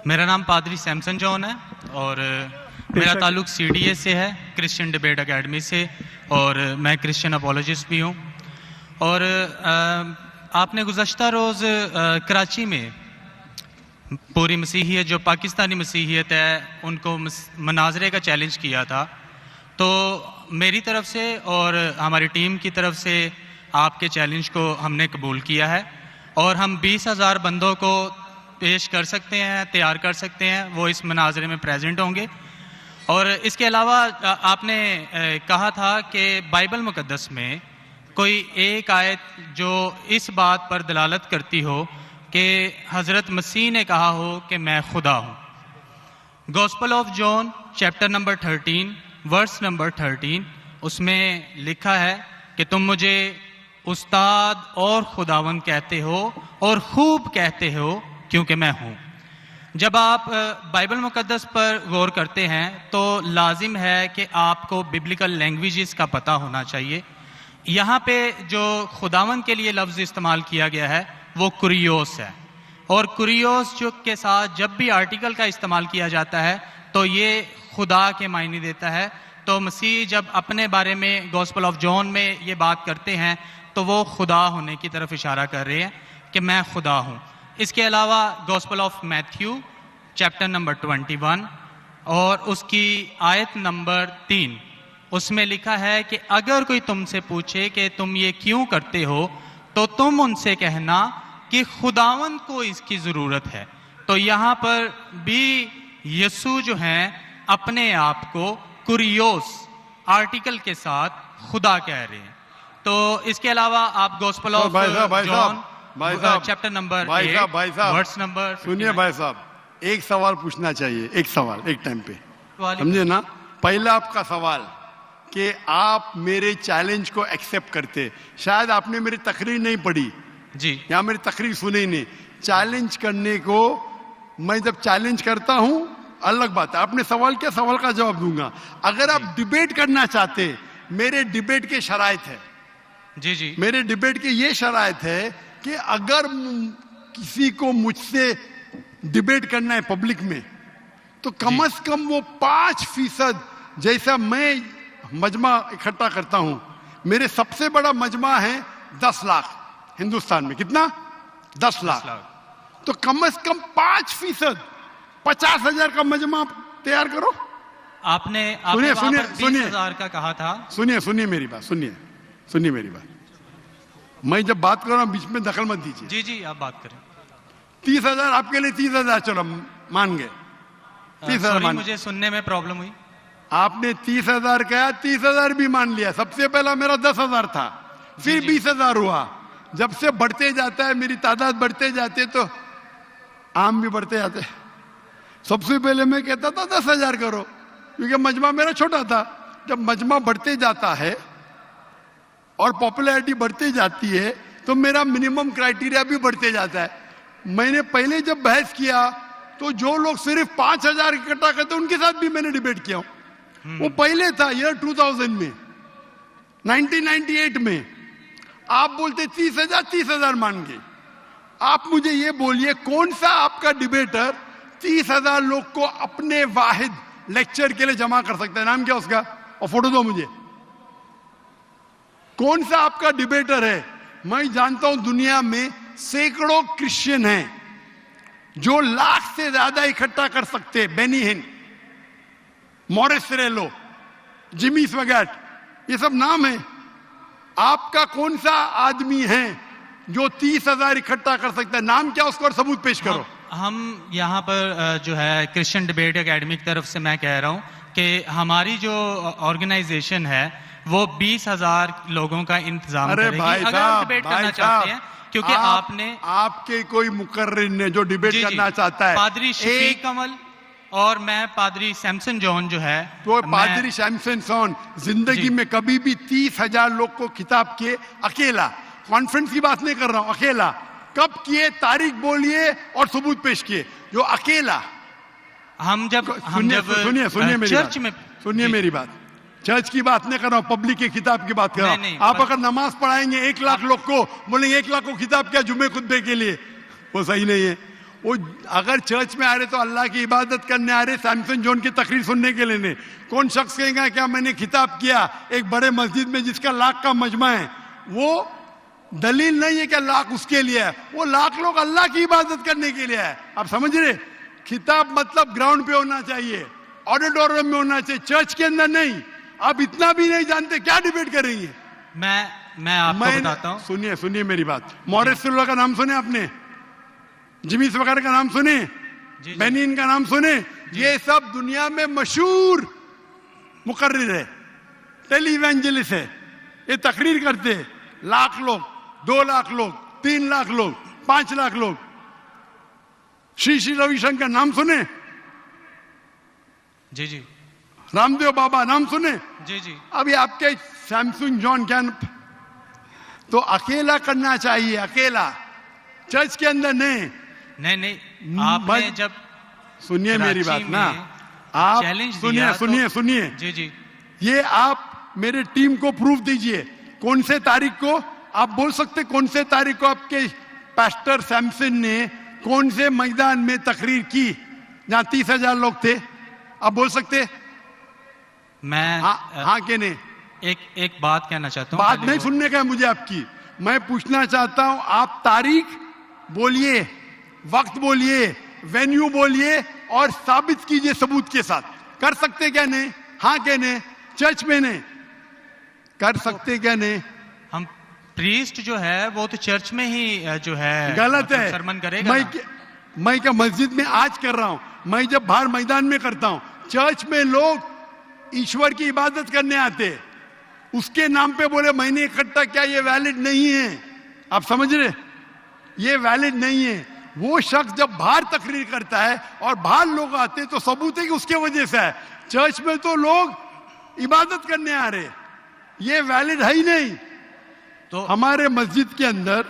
मेरा नाम पादरी सैमसन जॉन है और मेरा ताल्लुक CDA से है, क्रिश्चियन डिबेट एकेडमी से, और मैं क्रिश्चियन अपोलॉजिस्ट भी हूँ। और आपने गुज़श्ता रोज़ कराची में पूरी मसीहियत जो पाकिस्तानी मसीहियत है उनको मनाजरे का चैलेंज किया था, तो मेरी तरफ से और हमारी टीम की तरफ से आपके चैलेंज को हमने कबूल किया है और हम 20,000 बंदों को पेश कर सकते हैं, तैयार कर सकते हैं, वो इस मनाजरे में प्रेजेंट होंगे। और इसके अलावा आपने कहा था कि बाइबल मुकद्दस में कोई एक आयत जो इस बात पर दलालत करती हो कि हज़रत मसीह ने कहा हो कि मैं खुदा हूँ। Gospel of John chapter number 13 verse number 13 उसमें लिखा है कि तुम मुझे उस्ताद और खुदावंद कहते हो और खूब कहते हो क्योंकि मैं हूँ। जब आप बाइबल मुकद्दस पर गौर करते हैं तो लाजिम है कि आपको बिब्लिकल लैंग्वेजेस का पता होना चाहिए। यहाँ पे जो खुदावंद के लिए लफ्ज़ इस्तेमाल किया गया है वो कुरियोस है, और कुरियोस जो के साथ जब भी आर्टिकल का इस्तेमाल किया जाता है तो ये खुदा के मायने देता है। तो मसीह जब अपने बारे में गॉस्पेल ऑफ जॉन में ये बात करते हैं तो वो खुदा होने की तरफ इशारा कर रहे हैं कि मैं खुदा हूँ। इसके अलावा gospel of Matthew chapter number 21 और उसकी आयत नंबर 3 उसमें लिखा है कि अगर कोई तुमसे पूछे कि तुम ये क्यों करते हो तो तुम उनसे कहना कि खुदावंद को इसकी ज़रूरत है। तो यहाँ पर भी यीशु जो हैं अपने आप को कुरियोस आर्टिकल के साथ खुदा कह रहे हैं। तो इसके अलावा आप Gospel of John chapter number 8 verse number सुनिए भाई साहब, एक सवाल पूछना चाहिए, एक सवाल एक टाइम पे, समझे ना। पहला आपका सवाल कि आप मेरे चैलेंज को एक्सेप्ट करते, शायद आपने मेरी तकरीर नहीं पढ़ी जी, या मेरी तकरीर सुनी नहीं। चैलेंज करने को मैं जब चैलेंज करता हूं अलग बात है, आपने सवाल किया, सवाल का जवाब दूंगा। अगर आप डिबेट करना चाहते, मेरे डिबेट के शराइत है जी जी, मेरे डिबेट के ये शराइत है कि अगर किसी को मुझसे डिबेट करना है पब्लिक में तो कम से कम वो 5% जैसा मैं मजमा इकट्ठा करता हूं। मेरे सबसे बड़ा मजमा है 10 लाख हिंदुस्तान में। कितना? 10 लाख। तो कम से कम 5%, 50,000 का मजमा तैयार करो। आपने सुनिए 20,000 का कहा था। सुनिए मेरी बात, सुनिए मेरी बात। मैं जब बात कर रहा हूं बीच में दखल मत दीजिए। जी जी, आप बात करें। 30,000 आपके लिए 30,000 चलो मान गए। 30,000 मुझे सुनने में प्रॉब्लम हुई। आपने 30,000 कहा, 30,000 भी मान लिया। सबसे पहला मेरा 10,000 था, फिर 20,000 हुआ। जब से बढ़ते जाता है, मेरी तादाद बढ़ते जाते तो आम भी बढ़ते जाते। सबसे पहले मैं कहता था 10,000 करो, क्योंकि मजमा मेरा छोटा था। जब मजमा बढ़ते जाता है और पॉपुलैरिटी बढ़ती जाती है तो मेरा मिनिमम क्राइटेरिया भी बढ़ते जाता है। मैंने पहले जब बहस किया तो जो लोग सिर्फ 5,000 इकट्ठा करते उनके साथ भी मैंने डिबेट किया। वो पहले था ईयर 2000 में, 1998 में। आप बोलते 30,000 मान गए। आप मुझे ये बोलिए कौन सा आपका डिबेटर 30,000 लोग को अपने वाहिद लेक्चर के लिए जमा कर सकता है? नाम क्या उसका, और फोटो दो मुझे। कौन सा आपका डिबेटर है? मैं जानता हूं दुनिया में सैकड़ों क्रिश्चियन हैं जो लाख से ज्यादा इकट्ठा कर सकते हैं। बेनी हिन, मॉरिस रेलो, जिमी स्वगैट, ये सब नाम है। आपका कौन सा आदमी है जो 30,000 इकट्ठा कर सकता है? नाम क्या उसको और सबूत पेश करो। हम यहाँ पर जो है क्रिश्चियन डिबेट एकेडमी की तरफ से मैं कह रहा हूँ कि हमारी जो ऑर्गेनाइजेशन है वो 20,000 लोगों का इंतजाम करेगी। अगर आप डिबेट करना चाहते हैं, क्योंकि आपके कोई मुकर्रिर ने जो डिबेट करना चाहता है, पादरी शफीक कमल और मैं पादरी सैमसन जॉन जो है, तो पादरी सैमसन जॉन जिंदगी में कभी भी 30,000 लोग को खिताब किए अकेला। कॉन्फ्रेंस की बात नहीं कर रहा हूं, अकेला। कब किए? तारीख बोलिए और सबूत पेश किए। जो अकेला सुनिए मेरी बात, चर्च की बात नहीं कर रहा हूं, पब्लिक की किताब की बात कर रहा हूं। आप अगर नमाज पढ़ाएंगे 1 लाख लोग को, बोलेंगे 1 लाख को खिताब क्या जुमे खुतबे के लिए, वो सही नहीं है। वो अगर चर्च में आ रहे तो अल्लाह की इबादत करने आ रहे, सैमसन जॉन की तकरीर सुनने के लिए नहीं। कौन शख्स कहेगा क्या मैंने खिताब किया एक बड़े मस्जिद में जिसका लाख का मजमा है, वो दलील नहीं है कि लाख उसके लिए है, वो लाख लोग अल्लाह की इबादत करने के लिए है। आप समझ रहे? खिताब मतलब ग्राउंड पे होना चाहिए, ऑडिटोरियम में होना चाहिए, चर्च के अंदर नहीं। आप इतना भी नहीं जानते, क्या डिबेट करेंगे? मैं आपको बताता हूँ। सुनिए मेरी बात। मॉरिस सिल्वा का नाम सुने आपने? जिमी वगैरह का नाम सुने? बेनिन का नाम सुने? ये सब दुनिया में मशहूर मुकर्रिर है, टेलीवेंजलिस्ट है। ये तकरीर करते हैं, लाख लोग, 2 लाख लोग, 3 लाख लोग, 5 लाख लोग। श्री रविशंकर नाम सुने? जी। रामदेव बाबा नाम सुने? जी। अभी आपके सैमसंग जॉन क्या तो अकेला करना चाहिए, अकेला, चर्च के अंदर नहीं। आपने जब सुनिए मेरी बात ना, आप सुनिए जी। ये आप मेरे टीम को प्रूफ दीजिए। कौन से तारीख को आप बोल सकते, कौन से तारीख को आपके पास्टर सैमसन ने कौन से मैदान में तकरीर की जहां 30,000 लोग थे? आप बोल सकते? मैं हाँ के नहीं? एक बात कहना चाहता हूँ। बात नहीं सुनने का है मुझे आपकी, मैं पूछना चाहता हूं। आप तारीख बोलिए, वक्त बोलिए, वेन्यू बोलिए और साबित कीजिए सबूत के साथ। कर सकते क्या नहीं? हाँ क्या नहीं? चर्च में नहीं कर सकते क्या नहीं? हम प्रीस्ट जो है वो तो चर्च में ही जो है गलत है। सरमन करेगा। मैं क्या मस्जिद में आज कर रहा हूं, मैं जब बाहर मैदान में करता हूं। चर्च में लोग ईश्वर की इबादत करने आते, उसके नाम पे बोले मैंने इकट्ठा किया, ये वैलिड नहीं है। आप समझ रहे? ये वैलिड नहीं है। वो शख्स जब बाहर तकरीर करता है और बाहर लोग आते तो सबूत है कि उसके वजह से है। चर्च में तो लोग इबादत करने आ रहे, ये वैलिड है ही नहीं। तो हमारे मस्जिद के अंदर,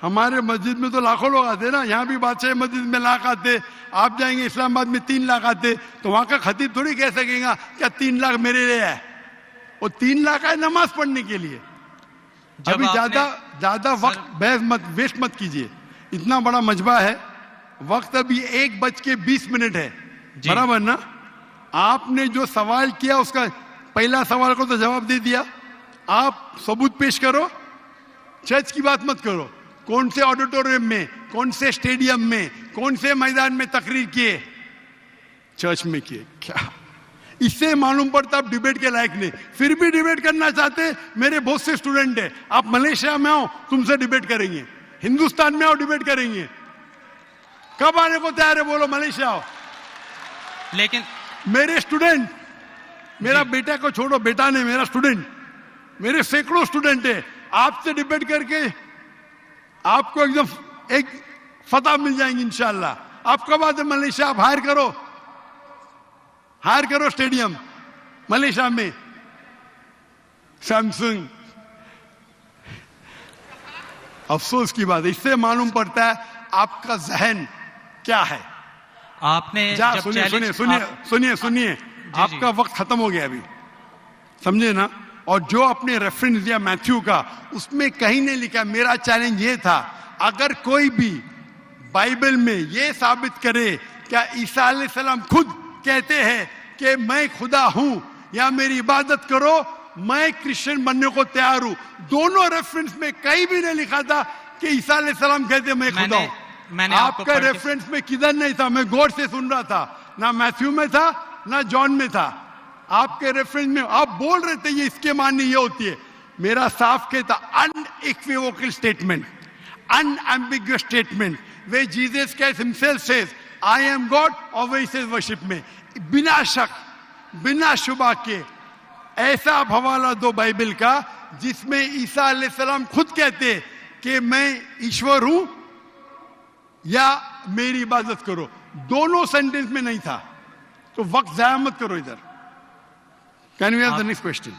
हमारे मस्जिद में तो लाखों लोग आते ना। यहाँ भी बादशाह मस्जिद में लाख आते, आप जाएंगे इस्लामाबाद में 3 लाख आते, तो वहां का खतीब थोड़ी कह सकेगा क्या 3 लाख मेरे लिए है। वो 3 लाख है नमाज पढ़ने के लिए। अभी ज्यादा वक्त बहस मत, वेस्ट मत कीजिए। इतना बड़ा मजबा है, वक्त अभी 1:20 है, बराबर ना? आपने जो सवाल किया उसका पहला सवाल को तो जवाब दे दिया। आप सबूत पेश करो, चर्च की बात मत करो। कौन से ऑडिटोरियम में, कौन से स्टेडियम में, कौन से मैदान में तकरीर किए? चर्च में किए। क्या इससे मालूम पड़ता आप डिबेट के लायक नहीं? फिर भी डिबेट करना चाहते। मेरे बहुत से स्टूडेंट है, आप मलेशिया में आओ तुमसे डिबेट करेंगे, हिंदुस्तान में आओ डिबेट करेंगे। कब आने को तैयार है बोलो? मलेशिया आओ। लेकिन मेरे स्टूडेंट, मेरा बेटा को छोड़ो, बेटा नहीं, मेरा स्टूडेंट, मेरे सैकड़ों स्टूडेंट है, आपसे डिबेट करके आपको एकदम एक फतह मिल जाएंगे इंशाल्लाह। आप कब आते मलेशिया? आप हायर करो स्टेडियम मलेशिया में। सैमसंग, अफसोस की बात है, इससे मालूम पड़ता है आपका जहन क्या है। आपने सुनिए, आपका वक्त खत्म हो गया अभी, समझे ना? और जो आपने रेफरेंस दिया मैथ्यू का, उसमें कहीं नहीं लिखा। मेरा चैलेंज ये था, अगर कोई भी बाइबल में ये साबित करे क्या ईसा अलैहिस्सलाम खुद कहते हैं कि मैं खुदा हूं या मेरी इबादत करो, मैं क्रिश्चियन बनने को तैयार हूं। दोनों रेफरेंस में कहीं भी नहीं लिखा था कि ईसा अलैहिस्सलाम कहते मैं खुदा हूं। आपका रेफरेंस में किधर नहीं था? मैं गौर से सुन रहा था, ना मैथ्यू में था ना जॉन में था। आपके रेफरेंस में आप बोल रहे थे ये इसके माननी ये होती है। मेरा साफ कहता unequivocal statement, unambiguous statement, way Jesus Christ himself says I am God और वे सेज वर्शिप में, बिना शक बिना शुबा के ऐसा हवाला दो बाइबल का जिसमें ईसा अलैहिस्सलाम खुद कहते कि मैं ईश्वर हूं या मेरी इबादत करो। दोनों सेंटेंस में नहीं था, तो वक्त जाया मत करो इधर। Can we have the next question?